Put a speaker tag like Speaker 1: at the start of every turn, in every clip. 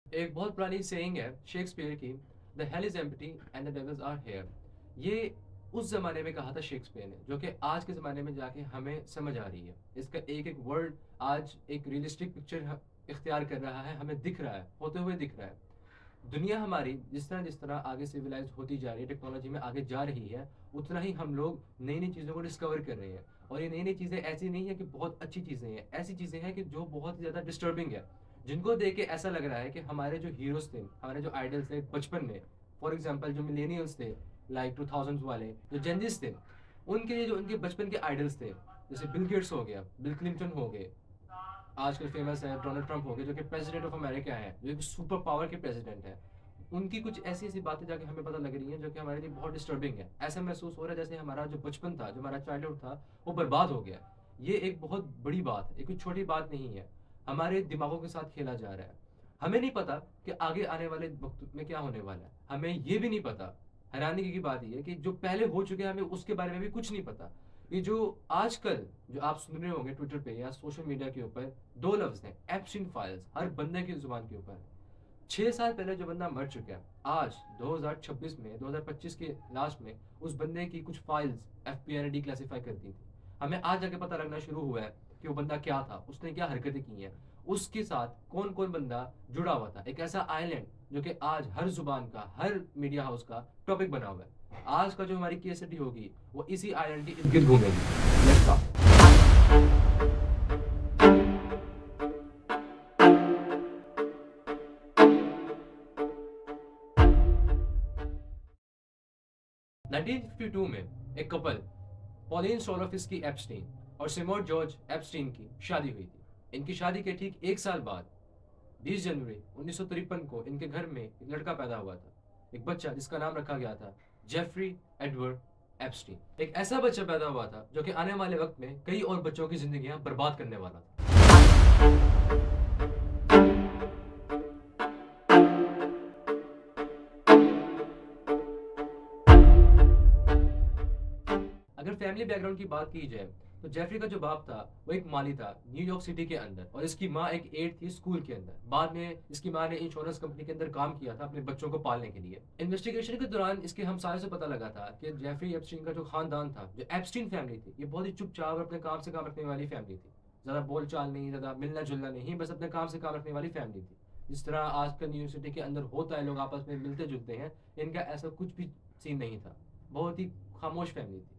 Speaker 1: एक बहुत पुरानी सेइंग है शेक्सपियर की, the hell is empty and the devils are here. ये उस जमाने में कहा था शेक्सपियर ने, जो कि आज के ज़माने में जाके हमें समझ आ रही है। इसका एक एक वर्ड आज एक रियलिस्टिक पिक्चर इख्तियार कर रहा है, हमें दिख रहा है, होते हुए दिख रहा है। दुनिया हमारी जिस तरह आगे सिविलाइज होती जा रही है, टेक्नोलॉजी में आगे जा रही है, उतना ही हम लोग नई नई चीज़ों को डिस्कवर कर रहे हैं। और ये नई नई चीज़ें ऐसी नहीं है कि बहुत अच्छी चीज़ें हैं, ऐसी चीज़ें हैं कि जो बहुत ज़्यादा डिस्टर्बिंग है, जिनको देख के ऐसा लग रहा है कि हमारे जो हीरोज थे, हमारे जो आइडल्स थे बचपन में, फॉर एग्जाम्पल जो मिलेनियल्स थे, लाइक 2000 वाले जो जेंजिस थे, उनके लिए जो उनके बचपन के आइडल्स थे, जैसे बिल गेट्स हो गया, बिल क्लिंटन हो गए, आजकल फेमस है डोनाल्ड ट्रंप हो गए, जो कि प्रेसिडेंट ऑफ अमेरिका है, जो एक सुपर पावर के प्रेसिडेंट है। उनकी कुछ ऐसी ऐसी बातें जाके हमें पता लग रही हैं जो कि हमारे लिए बहुत डिस्टर्बिंग है। ऐसा महसूस हो रहा है जैसे हमारा जो बचपन था, जो हमारा चाइल्डहुड था, वो बर्बाद हो गया। ये एक बहुत बड़ी बात है, ये कोई छोटी बात नहीं है। हमारे दिमागों के साथ खेला जा रहा है। हमें नहीं पता कि आगे आने वाले वक्त में क्या होने वाला है, हमें ये भी नहीं पता। हैरानी की बात यह है कि जो पहले हो चुके हैं हमें उसके बारे में भी कुछ नहीं पता। ये जो आजकल जो आप सुन रहे होंगे ट्विटर पे या सोशल मीडिया के ऊपर, दो लफ्ज हैं, एप्स्टीन फाइल्स, हर बंदे की जुबान के ऊपर। 6 साल पहले जो बंदा मर चुका है, आज 2026 में, 2025 के लास्ट में उस बंदे की कुछ फाइल्स एफबीआई ने डिक्लासिफाई कर दी थी। हमें आज जाके पता लगना शुरू हुआ है कि वो बंदा क्या था, उसने क्या हरकतें की हैं, उसके साथ कौन कौन बंदा जुड़ा हुआ था। एक ऐसा आइलैंड जो कि आज हर जुबान का, हर मीडिया हाउस का टॉपिक बना हुआ है। आज का जो हमारी केस स्टडी होगी वो इसी आइलैंड के इर्द गिर्द घूमेगी। Let's start. 1952 में एक कपल, पॉलिन सोलोफिस्की एप्स्टीन और सिमोन जॉर्ज एप्स्टीन की शादी हुई थी। इनकी शादी के ठीक एक साल बाद 20 जनवरी 1953 को इनके घर में एक लड़का पैदा हुआ था, एक बच्चा जिसका नाम रखा गया था जेफरी एडवर्ड एप्स्टीन। एक ऐसा बच्चा पैदा हुआ था जो कि आने वाले वक्त में कई और बच्चों की जिंदगियां बर्बाद करने वाला था। अगर फैमिली बैकग्राउंड की बात की जाए तो जेफरी का जो बाप था वो एक माली था न्यूयॉर्क सिटी के अंदर, और इसकी माँ एक एड थी स्कूल के अंदर। बाद में इसकी माँ ने इंश्योरेंस कंपनी के अंदर काम किया था अपने बच्चों को पालने के लिए। इन्वेस्टिगेशन के दौरान इसके हमसायों से पता लगा था कि जेफरी एप्स्टीन का जो खानदान था, जो एप्स्टीन फैमिली थी, ये बहुत ही चुपचाप और अपने काम से काम रखने वाली फैमिली थी। ज्यादा बोल चाल नहीं, ज्यादा मिलना जुलना नहीं, बस अपने काम से काम रखने वाली फैमिली थी। जिस तरह आजकल न्यूयॉर्क सिटी के अंदर होता है, लोग आपस में मिलते जुलते हैं, इनका ऐसा कुछ भी सीन नहीं था। बहुत ही खामोश फैमिली थी।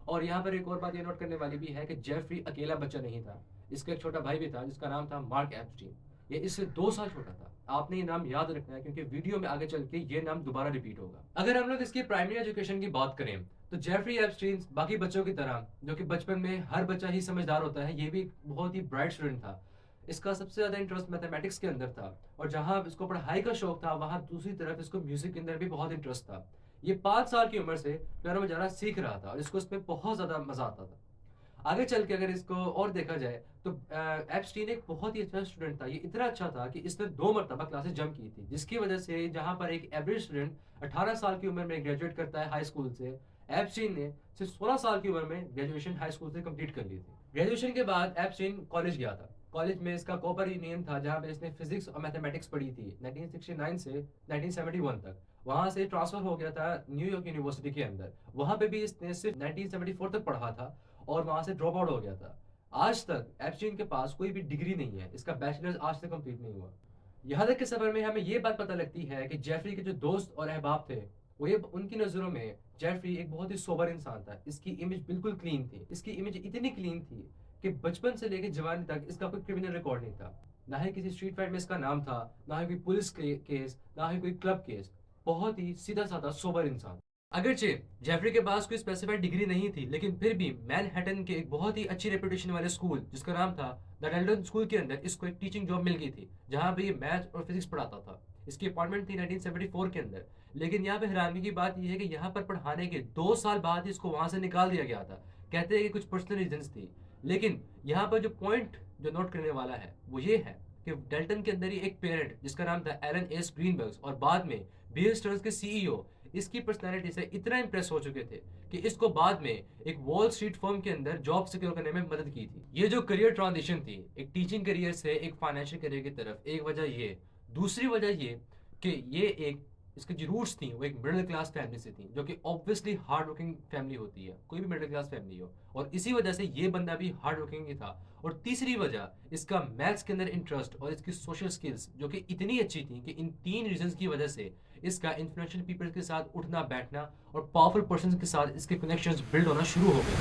Speaker 1: और यहाँ पर एक और बात ये नोट करने वाली भी है कि जेफरी अकेला बच्चा नहीं था, इसका एक छोटा भाई भी था जिसका नाम था मार्क एप्स्टीन। ये इससे 2 साल छोटा था। आपने ये नाम याद रखना है क्योंकि वीडियो में आगे चल के ये नाम दोबारा रिपीट होगा। अगर हम लोग इसकी प्राइमरी एजुकेशन की बात करें तो जेफरी एप्स्टीन बाकी बच्चों की तरह, जो कि बचपन में हर बच्चा ही समझदार होता है, ये भी एक बहुत ही ब्राइट स्टूडेंट था। इसका सबसे ज्यादा इंटरेस्ट मैथमेटिक्स के अंदर था, और जहां इसको पढ़ाई का शौक था वहां दूसरी तरफ इसको म्यूजिक के अंदर भी बहुत इंटरेस्ट था। ये 5 साल की उम्र से पियानो बजाना सीख रहा था और इसको इसमें बहुत ज़्यादा मज़ा आता था। आगे चल के अगर इसको और देखा जाए तो एप्स्टीन एक बहुत ही अच्छा स्टूडेंट था। ये इतना अच्छा था कि इसने 2 मरतबा क्लासेस जम की थी, जिसकी वजह से जहाँ पर एक एवरेज स्टूडेंट 18 साल की उम्र में ग्रेजुएट करता है हाई स्कूल से, एप्स्टीन ने सिर्फ 16 साल की उम्र में ग्रेजुएशन हाई स्कूल से कंप्लीट कर ली थी। ग्रेजुएशन के बाद एप्स्टीन कॉलेज गया था। कॉलेज में इसका कॉपर यूनियन था जहाँ पे इसने फिजिक्स और मैथमेटिक्स पढ़ी थी 1969 से 1971 तक। वहां से ट्रांसफर हो गया था न्यूयॉर्क यूनिवर्सिटी के अंदर, वहां पे भी इसने सिर्फ 1974 तक पढ़ा था और वहां से ड्रॉप आउट हो गया था। आज तक एप्स्टीन के पास कोई भी डिग्री नहीं है, इसका बैचलर्स आज तक कंप्लीट नहीं हुआ। यहाँ तक के सफर में हमें ये बात पता लगती है कि जेफरी के जो दोस्त और अहबाब थे, वो ये उनकी नज़रों में जेफरी एक बहुत ही सोबर इंसान था। इसकी इमेज बिल्कुल क्लीन थी। इसकी इमेज इतनी क्लीन थी कि बचपन से लेकर जवानी तक इसका कोई क्रिमिनल रिकॉर्ड नहीं था। ना ही किसी स्ट्रीट फाइट में इसका नाम था, ना ही कोई पुलिस केस, ना ही कोई क्लब केस। बहुत ही सीधा साधा सोबर इंसान। अगरचे जेफरी के पास कोई स्पेसिफाइड डिग्री नहीं थी, लेकिन फिर भी मैनहट्टन के एक बहुत ही अच्छी रेपुटेशन वाले स्कूल जिसका नाम था द डेल्टन स्कूल के अंदर इसको एक टीचिंग जॉब मिल गई थी, जहां पे ये मैथ और फिजिक्स पढ़ाता था। इसकी अपॉइंटमेंट थी 1974 के अंदर। लेकिन यहाँ पे हैरानी की बात यह है कि यहाँ पर पढ़ाने के 2 साल बाद ही इसको वहां से निकाल दिया गया था। कहते हैं कि कुछ पर्सनल रीजंस थी। लेकिन यहाँ पर जो पॉइंट जो नोट करने वाला है वो ये है कि डेल्टन के अंदर ही एक पेरेंट जिसका नाम था एलन एस ग्रीनबर्ग, और बाद में बेयर स्टर्न्स के सीईओ, इसकी पर्सनैलिटी से इतना इंप्रेस हो चुके थे कि इसको बाद में एक वॉल स्ट्रीट फर्म के अंदर जॉब सिक्योर करने में मदद की थी। ये जो करियर ट्रांजिशन थी एक टीचिंग करियर से एक फाइनेंशियल करियर की तरफ, एक वजह ये दूसरी वजह ये कि ये एक इसके जो रूट्स थी वो एक मिडिल क्लास फैमिली से थी, जो कि ऑब्वियसली हार्ड वर्किंग फैमिली होती है, कोई भी मिडिल क्लास फैमिली हो, और इसी वजह से ये बंदा भी हार्ड वर्किंग ही था। और तीसरी वजह इसका मैथ्स के अंदर इंटरेस्ट और इसकी सोशल स्किल्स जो कि इतनी अच्छी थी कि इन तीन रीजंस की वजह से इसका इन्फ्लुएंशियल पीपल के साथ उठना बैठना और पावरफुल पर्सन के साथ इसके कनेक्शंस बिल्ड होना शुरू हो गए।